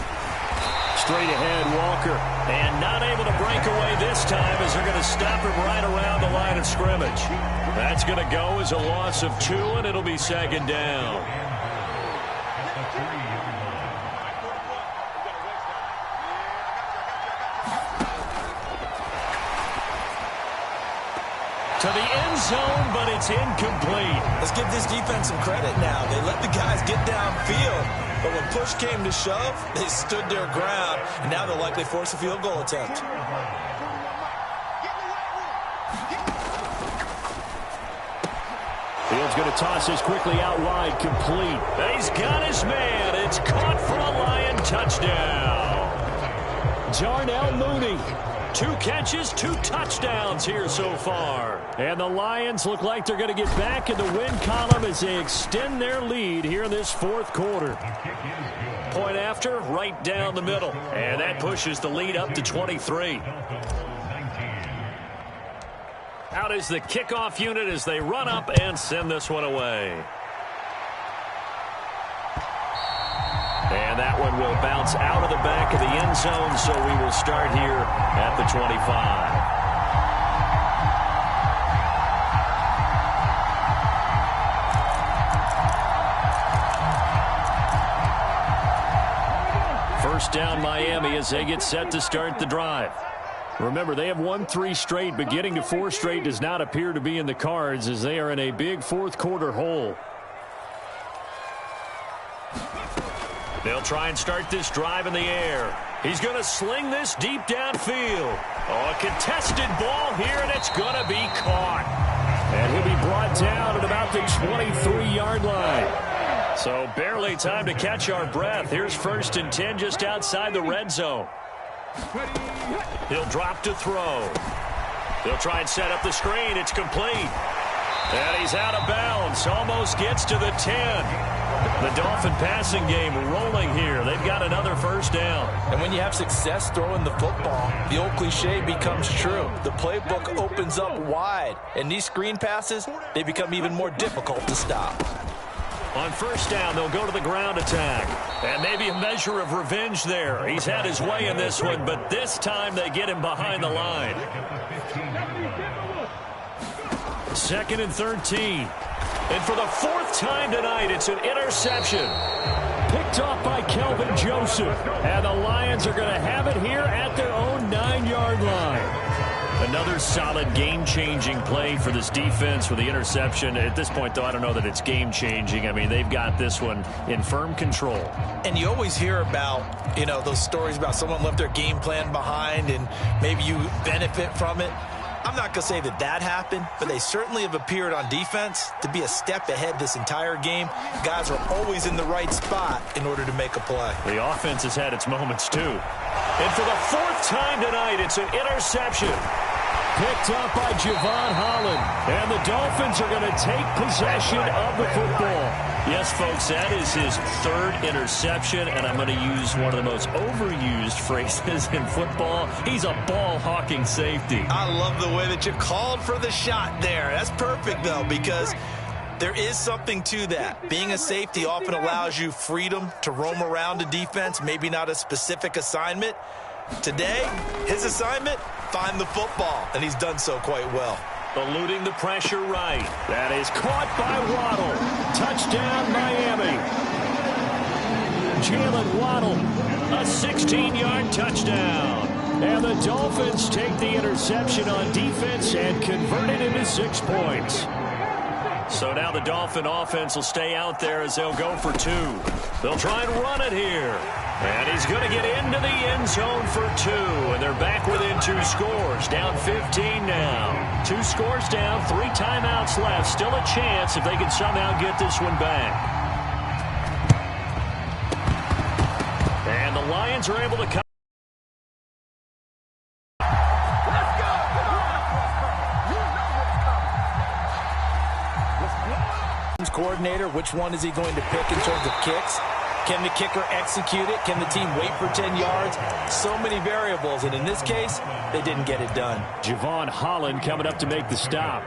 Straight ahead, Walker. And not able to break away this time as they're going to stop him right around the line of scrimmage. That's going to go as a loss of 2, and it'll be 2nd down. To the end zone, but it's incomplete. Let's give this defense some credit now. They let the guys get downfield, but when push came to shove, they stood their ground, and now they'll likely force a field goal attempt. Fields going to toss this quickly out wide, complete. He's got his man. It's caught for a Lion touchdown. Darnell Mooney. 2 catches, 2 touchdowns here so far. And the Lions look like they're going to get back in the win column as they extend their lead here in this 4th quarter. Point after, right down the middle. And that pushes the lead up to 23. Out is the kickoff unit as they run up and send this one away. And that one will bounce out of the back of the end zone, so we will start here at the 25. First down, Miami, as they get set to start the drive. Remember, they have won 3 straight, but getting to 4 straight does not appear to be in the cards as they are in a big 4th quarter hole. They'll try and start this drive in the air. He's going to sling this deep downfield. Oh, a contested ball here, and it's going to be caught. And he'll be brought down at about the 23-yard line. So barely time to catch our breath. Here's 1st and 10 just outside the red zone. He'll drop to throw. They'll try and set up the screen. It's complete. And he's out of bounds. Almost gets to the 10. The Dolphin passing game rolling here. They've got another 1st down. And when you have success throwing the football, the old cliche becomes true. The playbook opens up wide. And these screen passes, they become even more difficult to stop. On 1st down, they'll go to the ground attack. And maybe a measure of revenge there. He's had his way in this one, but this time they get him behind the line. 2nd and 13. And for the 4th time tonight, it's an interception. Picked off by Kelvin Joseph. And the Lions are going to have it here at their own 9-yard line. Another solid game-changing play for this defense with the interception. At this point, though, I don't know that it's game-changing. I mean, they've got this one in firm control. And you always hear about, those stories about someone left their game plan behind and maybe you benefit from it. I'm not going to say that happened, but they certainly have appeared on defense to be a step ahead this entire game. Guys are always in the right spot in order to make a play. The offense has had its moments, too. And for the 4th time tonight, it's an interception. Picked up by Javon Holland. And the Dolphins are going to take possession of the football. Yes, folks, that is his 3rd interception, and I'm going to use one of the most overused phrases in football. He's a ball-hawking safety. I love the way that you called for the shot there. That's perfect, though, because there is something to that. Being a safety often allows you freedom to roam around a defense, maybe not a specific assignment. Today, his assignment, find the football, and he's done so quite well. Eluding the pressure right. That is caught by Waddle. Touchdown, Miami. Jalen Waddle, a 16-yard touchdown. And the Dolphins take the interception on defense and convert it into 6 points. So now the Dolphin offense will stay out there as they'll go for 2. They'll try and run it here. And he's going to get into the end zone for 2. And they're back within 2 scores. Down 15 now. 2 scores down, 3 timeouts left. Still a chance if they can somehow get this one back. And the Lions are able to come. Coordinator, which one is he going to pick in terms of kicks? Can the kicker execute it? Can the team wait for 10 yards? So many variables, and in this case, they didn't get it done. Javon Holland coming up to make the stop.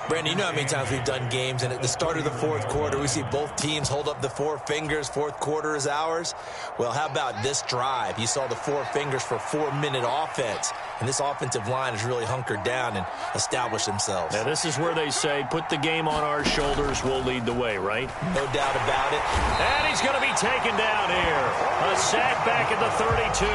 Brandon, you know how many times we've done games, and at the start of the fourth quarter, we see both teams hold up the 4 fingers, fourth quarter is ours. Well, how about this drive? You saw the 4 fingers for 4-minute offense, and this offensive line has really hunkered down and established themselves. Now, this is where they say, put the game on our shoulders, we'll lead the way, right? No doubt about it. And he's going to be taken down here. A sack back at the 32.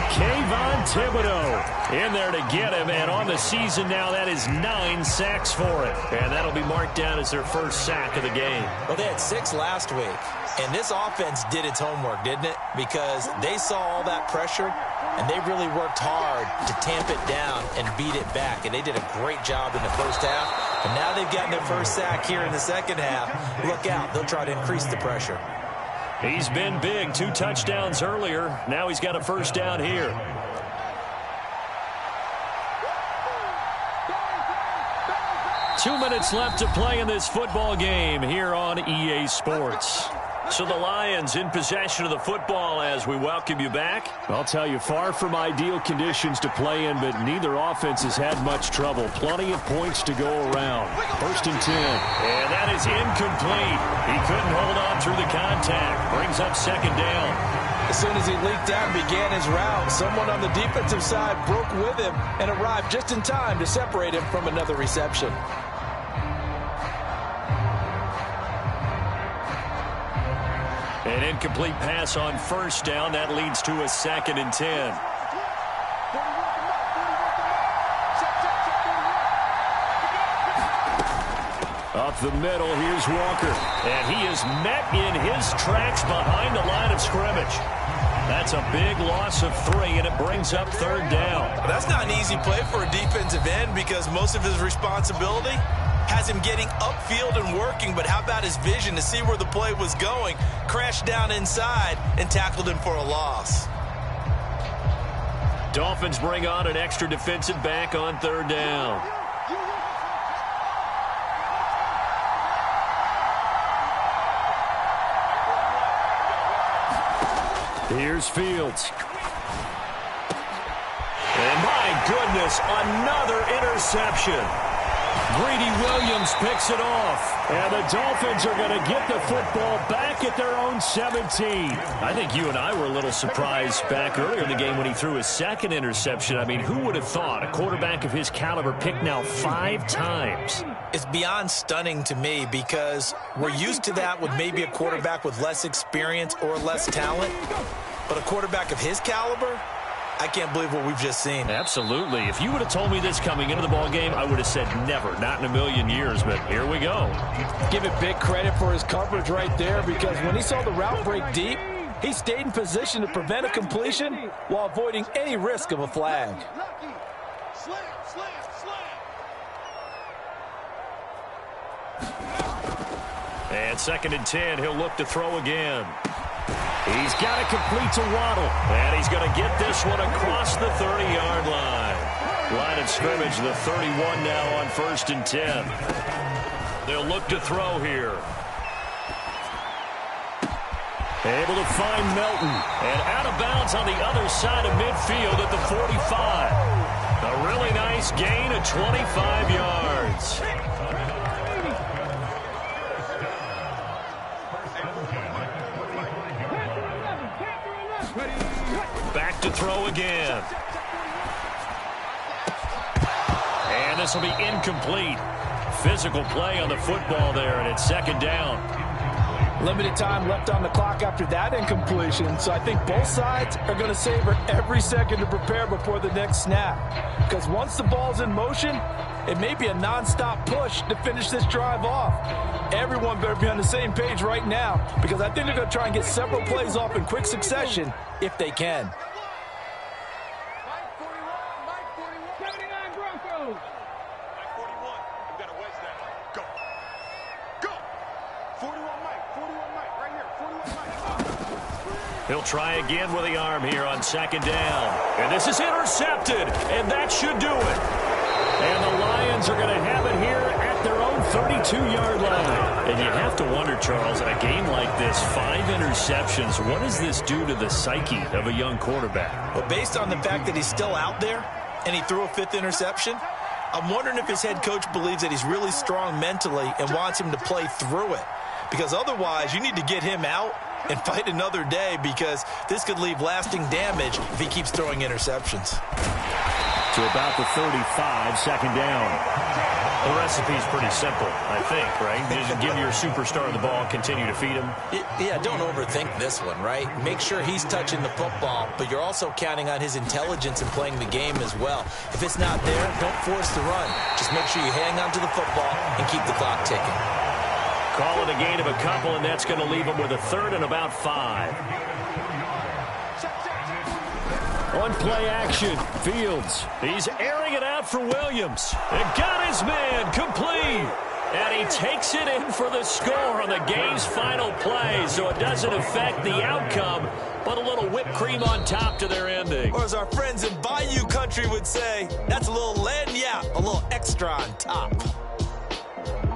Kayvon Thibodeaux in there to get him, and on the season now, that is 9 sacks for it. And that'll be marked down as their first sack of the game. Well, they had 6 last week, and this offense did its homework, didn't it? Because they saw all that pressure, and they really worked hard to tamp it down and beat it back, and they did a great job in the first half. And now they've gotten their first sack here in the second half. Look out, they'll try to increase the pressure. He's been big. 2 touchdowns earlier. Now he's got a first down here. Two minutes left to play in this football game here on EA Sports. So the Lions in possession of the football as we welcome you back. I'll tell you, far from ideal conditions to play in, but neither offense has had much trouble. Plenty of points to go around. First and 10. And that is incomplete. He couldn't hold on through the contact. Brings up second down. As soon as he leaked out and began his route, someone on the defensive side broke with him and arrived just in time to separate him from another reception. An incomplete pass on first down. That leads to a second and 10. Up the middle, here's Walker. And he is met in his tracks behind the line of scrimmage. That's a big loss of 3, and it brings up third down. That's not an easy play for a defensive end because most of his responsibility has him getting upfield and working, but how about his vision to see where the play was going, crashed down inside, and tackled him for a loss. Dolphins bring on an extra defensive back on third down. Here's Fields. And my goodness, another interception. Greedy Williams picks it off. And the Dolphins are going to get the football back at their own 17. I think you and I were a little surprised back earlier in the game when he threw his second interception. I mean, who would have thought a quarterback of his caliber picked now 5 times? It's beyond stunning to me because we're used to that with maybe a quarterback with less experience or less talent. But a quarterback of his caliber, I can't believe what we've just seen. Absolutely. If you would have told me this coming into the ball game, I would have said never, not in a million years, but here we go. Give it big credit for his coverage right there because when he saw the route break deep, he stayed in position to prevent a completion while avoiding any risk of a flag. And second and 10, he'll look to throw again. He's got to complete to Waddle. And he's going to get this one across the 30-yard line. Line of scrimmage, the 31 now on first and 10. They'll look to throw here. Able to find Melton. And out of bounds on the other side of midfield at the 45. A really nice gain of 25 yards. Back to throw again. And this will be incomplete. Physical play on the football there, and it's second down. Limited time left on the clock after that incompletion, so I think both sides are going to savor every second to prepare before the next snap. Because once the ball's in motion, it may be a nonstop push to finish this drive off. Everyone better be on the same page right now, because I think they're going to try and get several plays off in quick succession if they can. He'll try again with the arm here on second down. And this is intercepted, and that should do it. And the Lions are going to have it here at their own 32-yard line. And you have to wonder, Charles, in a game like this, 5 interceptions, what does this do to the psyche of a young quarterback? Well, based on the fact that he's still out there and he threw a 5th interception, I'm wondering if his head coach believes that he's really strong mentally and wants him to play through it. Because otherwise, you need to get him out and fight another day, because this could leave lasting damage if he keeps throwing interceptions. To about the 35, second down. The recipe's pretty simple, I think, right? Just give your superstar the ball, continue to feed him. Yeah, don't overthink this one, right? Make sure he's touching the football, but you're also counting on his intelligence in playing the game as well. If it's not there, don't force the run. Just make sure you hang on to the football and keep the clock ticking. Call it a gain of a couple, and that's going to leave him with a 3rd and about 5. On play action, Fields. He's airing it out for Williams. And got his man complete. And he takes it in for the score on the game's final play, so it doesn't affect the outcome, but a little whipped cream on top to their ending. Or as our friends in Bayou Country would say, that's a little lagniappe, a little extra on top.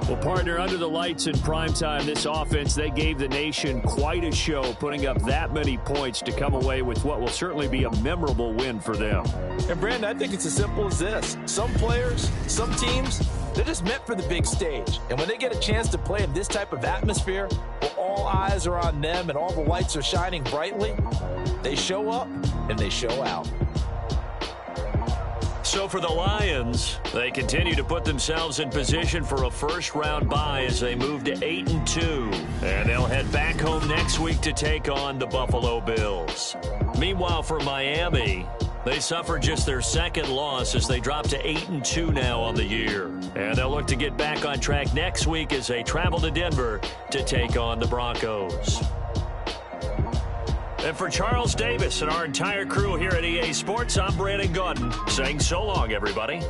Well, partner, under the lights in primetime, this offense, they gave the nation quite a show, putting up that many points to come away with what will certainly be a memorable win for them. And, Brandon, I think it's as simple as this. Some players, some teams, they're just meant for the big stage. And when they get a chance to play in this type of atmosphere, where all eyes are on them and all the lights are shining brightly, they show up and they show out. So for the Lions, they continue to put themselves in position for a first-round bye as they move to 8-2. And they'll head back home next week to take on the Buffalo Bills. Meanwhile, for Miami, they suffered just their 2nd loss as they drop to 8-2 now on the year. And they'll look to get back on track next week as they travel to Denver to take on the Broncos. And for Charles Davis and our entire crew here at EA Sports, I'm Brandon Gaudin saying so long, everybody.